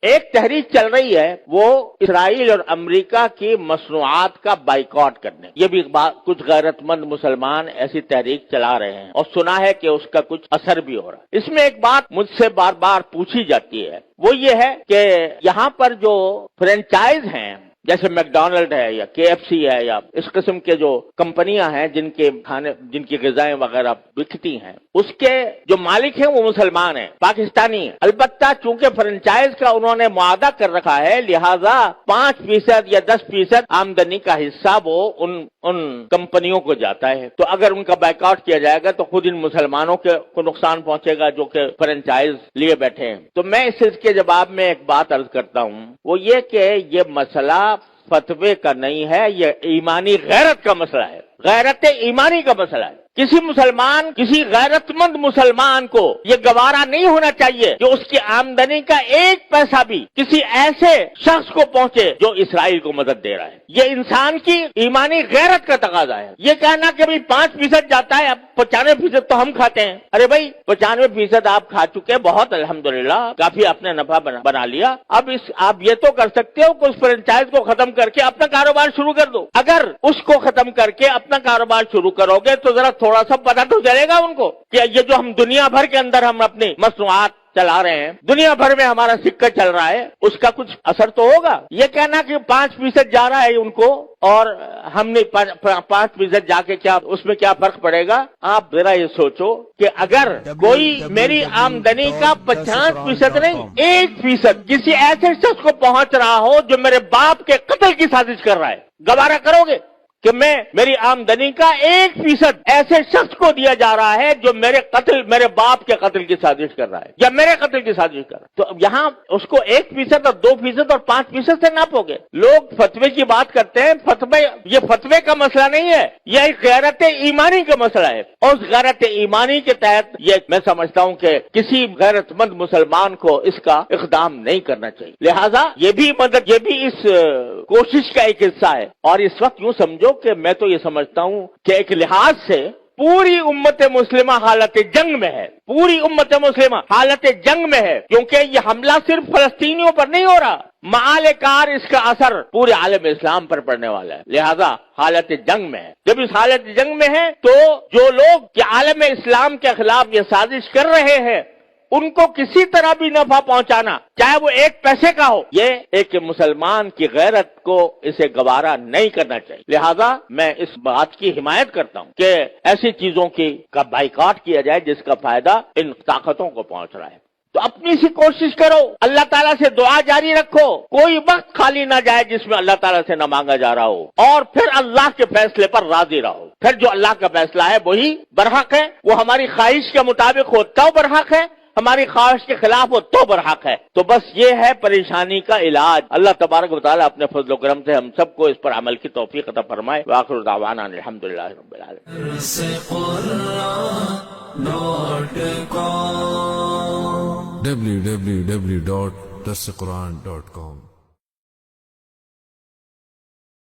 ایک تحریک چل رہی ہے وہ اسرائیل اور امریکہ کی مصنوعات کا بائیکاٹ کرنے، یہ بھی کچھ غیرت مند مسلمان ایسی تحریک چلا رہے ہیں اور سنا ہے کہ اس کا کچھ اثر بھی ہو رہا ہے۔ اس میں ایک بات مجھ سے بار بار پوچھی جاتی ہے، وہ یہ ہے کہ یہاں پر جو فرینچائز ہیں جیسے میک ڈونلڈ ہے یا کے ایف سی ہے یا اس قسم کے جو کمپنیاں ہیں جن کے کھانے جن کی غذائیں وغیرہ بکتی ہیں، اس کے جو مالک ہیں وہ مسلمان ہیں، پاکستانی ہیں۔ البتہ چونکہ فرنچائز کا انہوں نے معاہدہ کر رکھا ہے، لہذا 5% یا 10% آمدنی کا حصہ وہ ان کمپنیوں کو جاتا ہے۔ تو اگر ان کا بائیکاٹ کیا جائے گا تو خود ان مسلمانوں کو نقصان پہنچے گا جو کہ فرنچائز لیے بیٹھے ہیں۔ تو میں اس کے جواب میں ایک بات عرض کرتا ہوں، وہ یہ کہ یہ مسئلہ فتوے کا نہیں ہے، یہ ایمانی غیرت کا مسئلہ ہے، غیرت ایمانی کا مسئلہ ہے۔ کسی مسلمان، کسی غیرت مند مسلمان کو یہ گوارا نہیں ہونا چاہیے کہ اس کی آمدنی کا 1 پیسہ بھی کسی ایسے شخص کو پہنچے جو اسرائیل کو مدد دے رہا ہے۔ یہ انسان کی ایمانی غیرت کا تقاضا ہے۔ یہ کہنا کہ بھئی 5% جاتا ہے، اب 95% تو ہم کھاتے ہیں۔ ارے بھائی 95% آپ کھا چکے، بہت الحمدللہ، کافی آپ نے نفع بنا لیا۔ اب آپ یہ تو کر سکتے ہو کہ اس فرنچائز کو ختم کر کے اپنا کاروبار شروع کر دو۔ اگر اس کو ختم کر کے اپنا کاروبار شروع کرو گے تو ذرا تھوڑا سا پتہ تو چلے گا ان کو کہ یہ جو ہم دنیا بھر کے اندر ہم اپنی مصنوعات چلا رہے ہیں، دنیا بھر میں ہمارا سکہ چل رہا ہے، اس کا کچھ اثر تو ہوگا۔ یہ کہنا کہ 5% جا رہا ہے ان کو اور ہم نے 5% جا کے کیا اس میں کیا فرق پڑے گا؟ آپ ذرا یہ سوچو کہ اگر کوئی میری آمدنی کا 50% نہیں 1% کسی ایسے شخص کو پہنچ رہا ہو جو میرے باپ کے قتل کی سازش کر رہا ہے، گوارا کرو گے کہ میری آمدنی کا 1% ایسے شخص کو دیا جا رہا ہے جو میرے باپ کے قتل کی سازش کر رہا ہے یا میرے قتل کی سازش کر رہا ہے؟ تو یہاں اس کو 1% اور 2% اور 5% سے ناپو گے۔ لوگ فتوے کی بات کرتے ہیں، یہ فتوے کا مسئلہ نہیں ہے، یہ ایک غیرت ایمانی کا مسئلہ ہے، اور اس غیرت ایمانی کے تحت یہ میں سمجھتا ہوں کہ کسی غیرت مند مسلمان کو اس کا اقدام نہیں کرنا چاہیے۔ لہذا یہ بھی اس کوشش کا ایک حصہ ہے۔ اور اس وقت یوں سمجھو کہ میں تو یہ سمجھتا ہوں کہ ایک لحاظ سے پوری امت مسلمہ حالت جنگ میں ہے، پوری امت مسلمہ حالت جنگ میں ہے، کیونکہ یہ حملہ صرف فلسطینیوں پر نہیں ہو رہا، معال کار اس کا اثر پورے عالم اسلام پر پڑنے والا ہے۔ لہذا حالت جنگ میں ہے۔ جب اس حالت جنگ میں ہے تو جو لوگ عالم اسلام کے خلاف یہ سازش کر رہے ہیں ان کو کسی طرح بھی نفع پہنچانا، چاہے وہ 1 پیسے کا ہو، یہ ایک مسلمان کی غیرت کو اسے گوارا نہیں کرنا چاہیے۔ لہذا میں اس بات کی حمایت کرتا ہوں کہ ایسی چیزوں کا بائیکاٹ کیا جائے جس کا فائدہ ان طاقتوں کو پہنچ رہا ہے۔ تو اپنی سی کوشش کرو، اللہ تعالیٰ سے دعا جاری رکھو، کوئی وقت خالی نہ جائے جس میں اللہ تعالیٰ سے نہ مانگا جا رہا ہو، اور پھر اللہ کے فیصلے پر راضی رہو۔ پھر جو اللہ کا فیصلہ ہے وہی برحق ہے، وہ ہماری خواہش کے مطابق ہو تو برحق ہے، ہماری خواہش کے خلاف ہو تو برحق ہے۔ تو بس یہ ہے پریشانی کا علاج۔ اللہ تبارک و تعالیٰ اپنے فضل و کرم سے ہم سب کو اس پر عمل کی توفیق عطا فرمائے۔ وآخر دعوانا الحمدللہ رب العالمین۔ www.darsequran.com